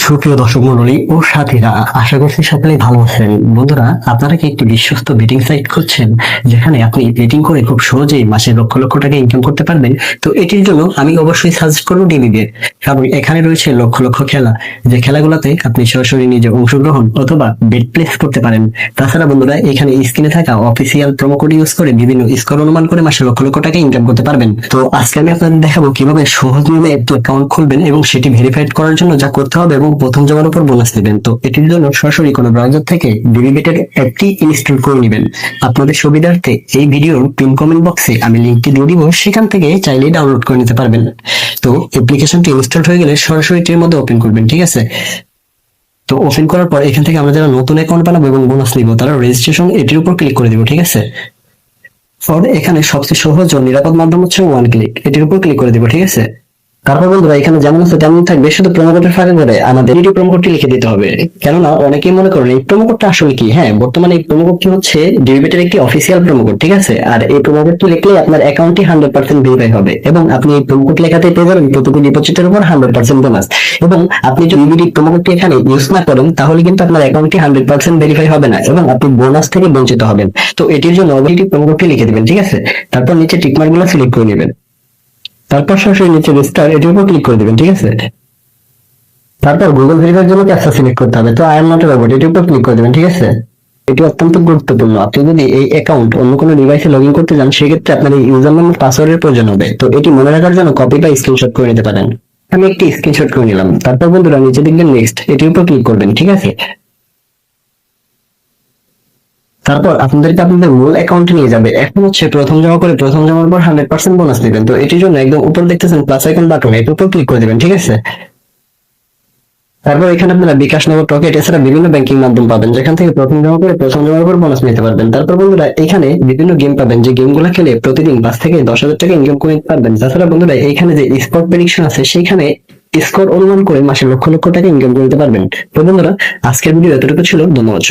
সুপ্রিয় দর্শক মন্ডলী ও সাথীরা, আশা করছি সকলেই ভালো আছেন। বন্ধুরা, আপনারা কি একটি বিশ্বস্ত বেটিং সাইট খুঁজছেন যেখানে আপনি বেটিং করে খুব সহজেই মাসে লক্ষ লক্ষ টাকা ইনকাম করতে পারবেন? তো এটির জন্য আমি অবশ্যই সাজেস্ট করবো ডিবিবিএ, কারণ এখানে রয়েছে লক্ষ লক্ষ খেলা, যে খেলাগুলোতে আপনি সরাসরি নিজে অংশগ্রহণ অথবা বেট প্লেস করতে পারেন। তাছাড়া বন্ধুরা, এখানে স্ক্রিনে থাকা অফিসিয়াল প্রোমো কোড ইউজ করে বিভিন্ন স্কোর অনুমান করে মাসে লক্ষ লক্ষ টাকা ইনকাম করতে পারবেন। তো আজকে আমি আপনাদের দেখাবো কিভাবে সহজ নিয়মে একটি অ্যাকাউন্ট খুলবেন এবং সেটি ভেরিফাইড করার জন্য যা করতে হবে এবং প্রথম জমার উপর বোনাস নেবেন। তো এটির জন্য সরাসরি কোনো ব্রাউজার থেকে ডিবিবিটের অ্যাপটি ইনস্টল করে নেবেন। আপনাদের সুবিধার্থে এই ভিডিওর পিন কমেন্ট বক্সে আমি লিঙ্কটি দিয়ে দিব, সেখান থেকে চাইলেই ডাউনলোড করে নিতে পারবেন। তো অ্যাপ্লিকেশনটি ইনস্টল হয়ে গেলে সরাসরি এটির মধ্যে ওপেন করবেন, ঠিক আছে? তো ওপেন করার পর এখান থেকে আমরা যারা নতুন অ্যাকাউন্ট বানাবো এবং বোনাস নিব তারা রেজিস্ট্রেশন এটির উপর ক্লিক করে দিব, ঠিক আছে? পরে এখানে সবচেয়ে সহজ ও নিরাপদ মাধ্যম হচ্ছে ওয়ান ক্লিক, এটির উপর ক্লিক করে দিব, ঠিক আছে? তারপর বন্ধুরা, এখানে যেমন আছে তেমন থাকবে, শুধু প্রোমো কোডের ফাঁকে করে আমাদের এই প্রোমো কোডটি লিখে দিতে হবে। কেননা অনেকেই মনে করেন এই প্রোমো কোডটা আসলে কি। হ্যাঁ, বর্তমানে এই প্রোমো কোডটি হচ্ছে ডিবিবিটের একটি অফিসিয়াল প্রোমো কোড, ঠিক আছে? আর এই প্রোমো কোডটি লিখলে আপনার অ্যাকাউন্টটি 100% ভেরিফাই হবে এবং আপনি এই প্রোমো কোড লেখাতে পেয়ে যাবেন প্রতিটি ডিপোজিটের উপর 100% বোনাস। এবং আপনি যদি ডিবিটি প্রোমো কোডটি এখানে ইউজ না করেন তাহলে কিন্তু আপনার অ্যাকাউন্টটি 100% ভেরিফাই হবে না এবং আপনি বোনাস থেকে বঞ্চিত হবেন। তো এটির জন্য অবশ্যই প্রোমো কোডটি লিখে দিবেন, ঠিক আছে? তারপর নিচে টিকমার্ক গুলো সিলেক্ট করে নেবেন। তারপর সরাসরি নিচে রেজিস্টার এটির উপর ক্লিক করে দিবেন, ঠিক আছে? তারপর গুগল ভেরিফাইয়ের জন্য ক্যাপচা সিলেক্ট করতে হবে। তো I am not a robot এটির উপর ক্লিক করে দিবেন, ঠিক আছে? এটি অত্যন্ত গুরুত্বপূর্ণ। আপনি যদি এই অ্যাকাউন্ট অন্য কোনো ডিভাইসে লগ ইন করতে চান সেক্ষেত্রে আপনার এই ইউজার নাম পাসওয়ার্ডের প্রয়োজন হবে। তো এটি মনে রাখার জন্য কপি বা স্ক্রিনশট করে নিতে পারেন। আমি একটি স্ক্রিনশট করে নিলাম। তারপর বন্ধুরা নিচে দেখবেন নেক্সট এটির উপর ক্লিক করবেন, ঠিক আছে? তারপর আপনাদেরকে আপনাদের মূল অ্যাকাউন্টে নিয়ে যাবে। এখন হচ্ছে প্রথম জমা করে প্রথম জমার পর 100% বোনাস দিবেন। তো এটির জন্য একদম উপর দেখতেছেন প্লাস আইকন বাটন, এর উপর ক্লিক করে দিবেন, ঠিক আছে? তারপর এখানে আপনারা বিকাশ, নগদ, রকেট এছাড়া বিভিন্ন ব্যাংকিং মাধ্যম পাবেন, যেখান থেকে প্রথম জমা করে প্রথম জমার পর বোনাস নিতে পারবেন। তারপর বন্ধুরা এখানে বিভিন্ন গেম পাবেন, যে গেমগুলো খেলে প্রতিদিন 5 থেকে 10,000 টাকা ইনকাম করে নিতে পারবেন। তাছাড়া বন্ধুরা এখানে যে স্পট প্রেডিকশন আছে সেখানে স্কোর অনুমান করে মাসে লক্ষ লক্ষ টাকা ইনকাম করে নিতে পারবেন। তো বন্ধুরা, আজকের ভিডিও এতটুকু ছিল। ধন্যবাদ।